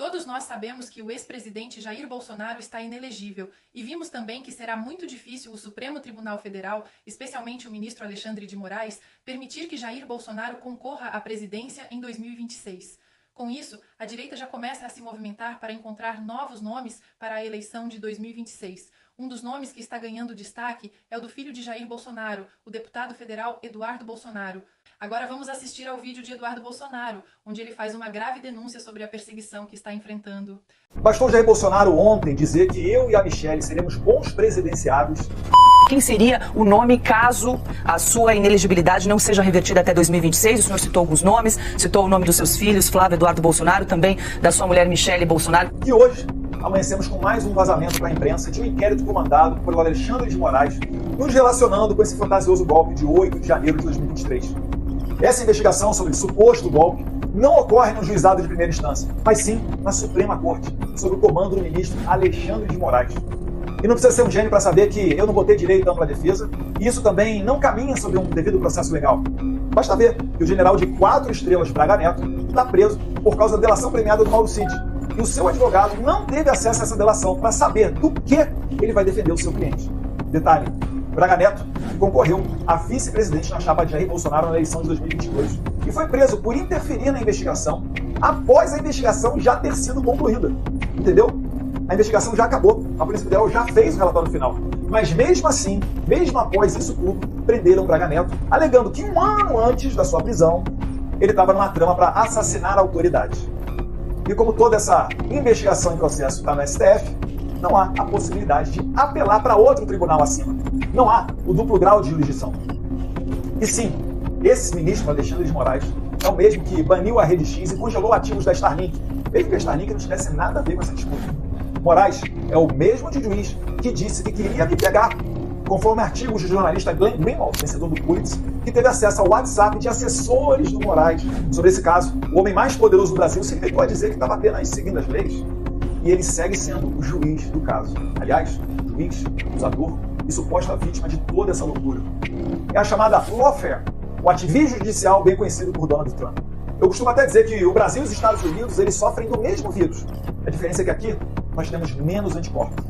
Todos nós sabemos que o ex-presidente Jair Bolsonaro está inelegível e vimos também que será muito difícil o Supremo Tribunal Federal, especialmente o ministro Alexandre de Moraes, permitir que Jair Bolsonaro concorra à presidência em 2026. Com isso, a direita já começa a se movimentar para encontrar novos nomes para a eleição de 2026. Um dos nomes que está ganhando destaque é o do filho de Jair Bolsonaro, o deputado federal Eduardo Bolsonaro. Agora vamos assistir ao vídeo de Eduardo Bolsonaro, onde ele faz uma grave denúncia sobre a perseguição que está enfrentando. Bastou Jair Bolsonaro ontem dizer que eu e a Michelle seremos bons presidenciáveis. Quem seria o nome caso a sua inelegibilidade não seja revertida até 2026? O senhor citou alguns nomes, citou o nome dos seus filhos, Flávio Eduardo Bolsonaro, também da sua mulher Michelle Bolsonaro. E hoje amanhecemos com mais um vazamento para a imprensa de um inquérito comandado por Alexandre de Moraes, nos relacionando com esse fantasioso golpe de 8 de janeiro de 2023. Essa investigação sobre suposto golpe não ocorre no juizado de primeira instância, mas sim na Suprema Corte, sob o comando do ministro Alexandre de Moraes. E não precisa ser um gênio para saber que eu não vou ter direito à ampla defesa, e isso também não caminha sobre um devido processo legal. Basta ver que o general de 4 estrelas Braga Neto está preso por causa da delação premiada do Mauro Cid, e o seu advogado não teve acesso a essa delação para saber do que ele vai defender o seu cliente. Detalhe, Braga Neto concorreu a vice-presidente na chapa de Jair Bolsonaro na eleição de 2022 e foi preso por interferir na investigação após a investigação já ter sido concluída. Entendeu? A investigação já acabou, a Polícia Federal já fez o relatório final. Mas mesmo assim, mesmo após isso tudo, prenderam Braga Neto, alegando que um ano antes da sua prisão, ele estava numa trama para assassinar a autoridade. E como toda essa investigação em processo está no STF, não há a possibilidade de apelar para outro tribunal acima. Não há o duplo grau de jurisdição. E sim, esse ministro Alexandre de Moraes é o mesmo que baniu a Rede X e congelou ativos da Starlink, mesmo que a Starlink não tivesse nada a ver com essa disputa. Moraes é o mesmo de juiz que disse que queria me pegar, conforme artigos do jornalista Glenn Greenwald, vencedor do Pulitzer, que teve acesso ao WhatsApp de assessores do Moraes. Sobre esse caso, o homem mais poderoso do Brasil se limitou a dizer que estava apenas seguindo as leis. E ele segue sendo o juiz do caso. Aliás, juiz, acusador e suposta vítima de toda essa loucura. É a chamada lawfare, o ativismo judicial bem conhecido por Donald Trump. Eu costumo até dizer que o Brasil e os Estados Unidos eles sofrem do mesmo vírus. A diferença é que aqui nós temos menos anticorpos.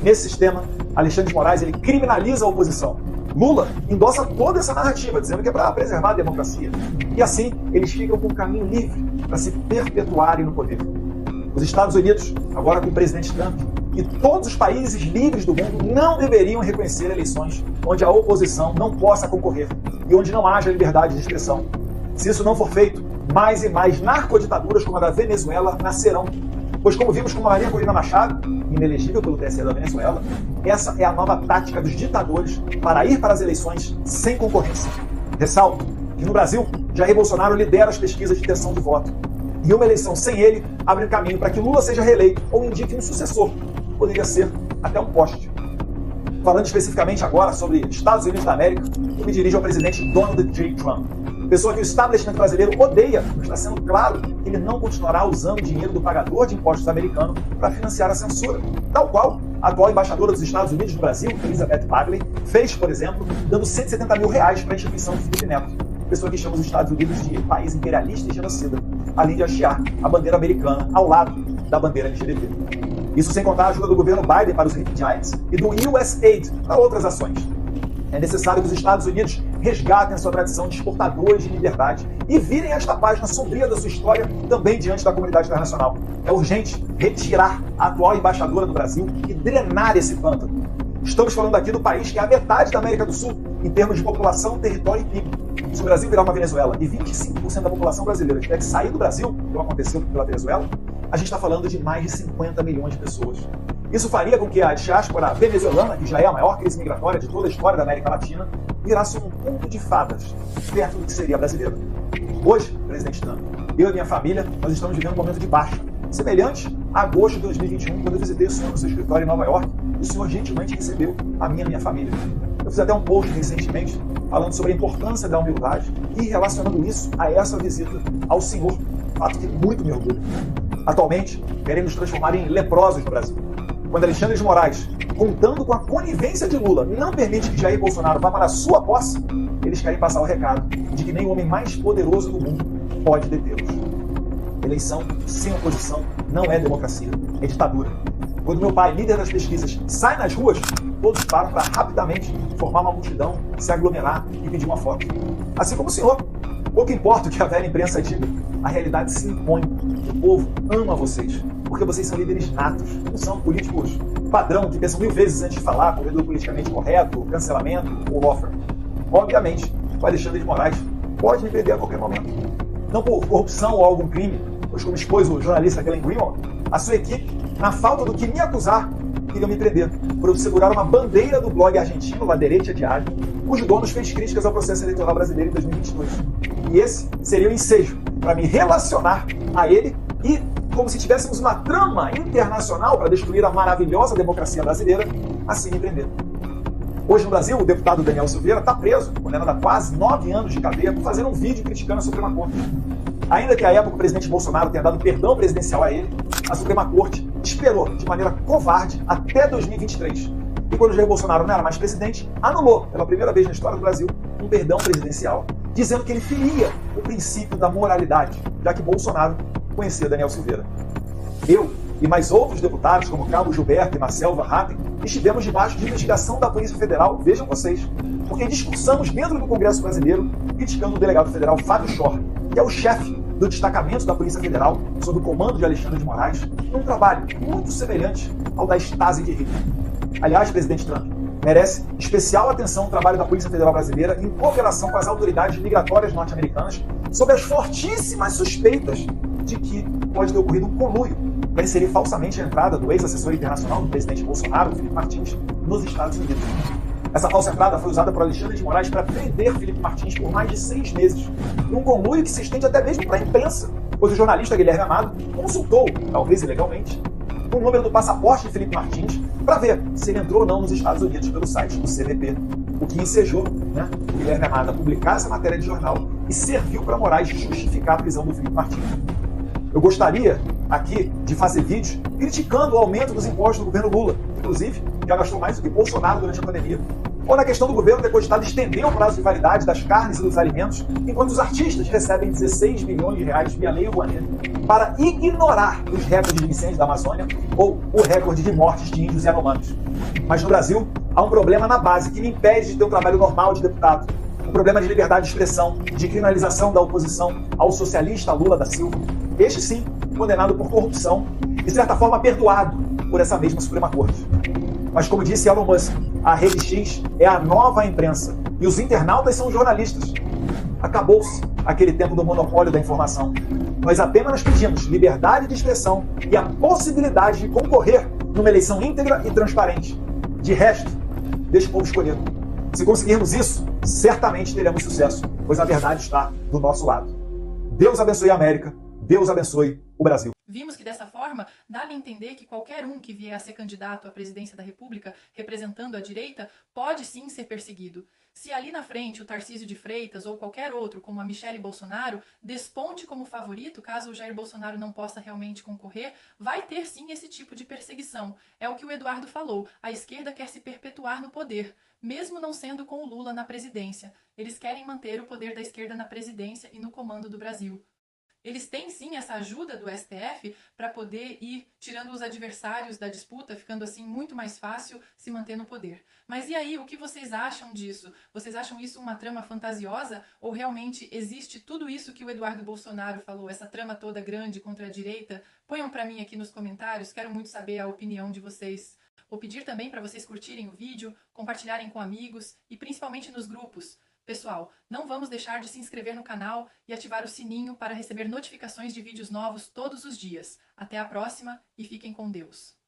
Nesse sistema, Alexandre de Moraes ele criminaliza a oposição. Lula endossa toda essa narrativa, dizendo que é para preservar a democracia. E assim, eles ficam com um caminho livre para se perpetuarem no poder. Os Estados Unidos, agora com o presidente Trump, e todos os países livres do mundo não deveriam reconhecer eleições onde a oposição não possa concorrer e onde não haja liberdade de expressão. Se isso não for feito, mais e mais narcoditaduras como a da Venezuela nascerão. Pois como vimos com Maria Corina Machado, inelegível pelo TSE da Venezuela, essa é a nova tática dos ditadores para ir para as eleições sem concorrência. Ressalto que no Brasil, Jair Bolsonaro lidera as pesquisas de intenção de voto. E uma eleição sem ele abre um caminho para que Lula seja reeleito ou indique um sucessor. Poderia ser até um poste. Falando especificamente agora sobre Estados Unidos da América, eu me dirijo ao presidente Donald J. Trump. Pessoa que o establishment brasileiro odeia, mas está sendo claro que ele não continuará usando o dinheiro do pagador de impostos americano para financiar a censura. Tal qual a atual embaixadora dos Estados Unidos no Brasil, Elizabeth Bagley, fez, por exemplo, dando R$170 mil para a instituição do Felipe Neto. Pessoa que chama os Estados Unidos de país imperialista e genocida, além de hastear a bandeira americana ao lado da bandeira LGBT. Isso sem contar a ajuda do governo Biden para os Sleeping Giants e do USAID para outras ações. É necessário que os Estados Unidos resgatem a sua tradição de exportadores de liberdade e virem esta página sombria da sua história também diante da comunidade internacional. É urgente retirar a atual embaixadora do Brasil e drenar esse pântano. Estamos falando aqui do país que é a metade da América do Sul em termos de população, território e PIB. Se o Brasil virar uma Venezuela e 25% da população brasileira tiver que sair do Brasil, como aconteceu pela Venezuela, a gente está falando de mais de 50 milhões de pessoas. Isso faria com que a diáspora venezuelana, que já é a maior crise migratória de toda a história da América Latina, virasse um conto de fadas, perto do que seria a brasileira. Hoje, presidente Trump, eu e minha família, nós estamos vivendo um momento de baixa, semelhante a agosto de 2021, quando eu visitei o senhor no seu escritório em Nova York, e o senhor gentilmente recebeu a minha família. Eu fiz até um post recentemente falando sobre a importância da humildade e relacionando isso a essa visita ao senhor, fato que muito me orgulha. Atualmente, querem nos transformar em leprosos no Brasil. Quando Alexandre de Moraes, contando com a conivência de Lula, não permite que Jair Bolsonaro vá para a sua posse, eles querem passar o recado de que nem o homem mais poderoso do mundo pode detê-los. Eleição sem oposição não é democracia, é ditadura. Quando meu pai, líder das pesquisas, sai nas ruas, todos param para rapidamente formar uma multidão, se aglomerar e pedir uma foto. Assim como o senhor. Pouco importa o que a velha imprensa diga, a realidade se impõe. O povo ama vocês, porque vocês são líderes natos, não são políticos padrão que pensam 1000 vezes antes de falar, corredor politicamente correto, cancelamento ou offer. Obviamente, o Alexandre de Moraes pode me prender a qualquer momento. Não por corrupção ou algum crime, pois como expôs o jornalista Glenn Greenwald, a sua equipe, na falta do que me acusar, queriam me prender por eu segurar uma bandeira do blog argentino La Derecha Diário, cujo dono fez críticas ao processo eleitoral brasileiro em 2022. E esse seria o ensejo para me relacionar a ele e, como se tivéssemos uma trama internacional para destruir a maravilhosa democracia brasileira, assim me prender. Hoje no Brasil, o deputado Daniel Silveira está preso, condenado a quase 9 anos de cadeia por fazer um vídeo criticando a Suprema Corte. Ainda que à época o presidente Bolsonaro tenha dado perdão presidencial a ele, a Suprema Corte esperou de maneira covarde até 2023. E quando Jair Bolsonaro não era mais presidente, anulou, pela primeira vez na história do Brasil, um perdão presidencial, dizendo que ele feria o princípio da moralidade, já que Bolsonaro conhecia Daniel Silveira. Eu e mais outros deputados, como Carlos Gilberto e Marcel Van Hatten, estivemos debaixo de investigação da Polícia Federal, vejam vocês, porque discursamos dentro do Congresso Brasileiro criticando o delegado federal Fábio Schor, que é o chefe do destacamento da Polícia Federal, sob o comando de Alexandre de Moraes, num trabalho muito semelhante ao da Stasi de Hitler. Aliás, presidente Trump, merece especial atenção o trabalho da Polícia Federal Brasileira em cooperação com as autoridades migratórias norte-americanas sobre as fortíssimas suspeitas de que pode ter ocorrido um conluio para inserir falsamente a entrada do ex-assessor internacional do presidente Bolsonaro, Felipe Martins, nos Estados Unidos. Essa falsa entrada foi usada por Alexandre de Moraes para prender Felipe Martins por mais de 6 meses, num conluio que se estende até mesmo para a imprensa, pois o jornalista Guilherme Amado consultou, talvez ilegalmente, o número do passaporte de Felipe Martins para ver se ele entrou ou não nos Estados Unidos pelo site do CBP, o que ensejou o Guilherme Amado a publicar essa matéria de jornal e serviu para Moraes justificar a prisão do Felipe Martins. Eu gostaria aqui de fazer vídeos criticando o aumento dos impostos do governo Lula, inclusive, já gastou mais do que Bolsonaro durante a pandemia. Ou na questão do governo ter cogitado estender o prazo de validade das carnes e dos alimentos, enquanto os artistas recebem 16 milhões de reais via Lei Rouanet, para ignorar os recordes de incêndio da Amazônia ou o recorde de mortes de índios e anomanos. Mas no Brasil, há um problema na base que me impede de ter um trabalho normal de deputado. Um problema de liberdade de expressão, de criminalização da oposição ao socialista Lula da Silva. Este sim, condenado por corrupção e, de certa forma, perdoado por essa mesma Suprema Corte. Mas como disse Elon Musk, a Rede X é a nova imprensa e os internautas são jornalistas. Acabou-se aquele tempo do monopólio da informação. Nós apenas pedimos liberdade de expressão e a possibilidade de concorrer numa eleição íntegra e transparente. De resto, deixa o povo escolher. Se conseguirmos isso, certamente teremos sucesso, pois a verdade está do nosso lado. Deus abençoe a América, Deus abençoe o Brasil. Vimos que dessa forma dá-lhe a entender que qualquer um que vier a ser candidato à presidência da República representando a direita pode sim ser perseguido. Se ali na frente o Tarcísio de Freitas ou qualquer outro, como a Michelle Bolsonaro, desponte como favorito, caso o Jair Bolsonaro não possa realmente concorrer, vai ter sim esse tipo de perseguição. É o que o Eduardo falou, a esquerda quer se perpetuar no poder, mesmo não sendo com o Lula na presidência. Eles querem manter o poder da esquerda na presidência e no comando do Brasil. Eles têm sim essa ajuda do STF para poder ir tirando os adversários da disputa, ficando assim muito mais fácil se manter no poder. Mas e aí, o que vocês acham disso? Vocês acham isso uma trama fantasiosa ou realmente existe tudo isso que o Eduardo Bolsonaro falou, essa trama toda grande contra a direita? Ponham para mim aqui nos comentários, quero muito saber a opinião de vocês. Vou pedir também para vocês curtirem o vídeo, compartilharem com amigos e principalmente nos grupos. Pessoal, não vamos deixar de se inscrever no canal e ativar o sininho para receber notificações de vídeos novos todos os dias. Até a próxima e fiquem com Deus.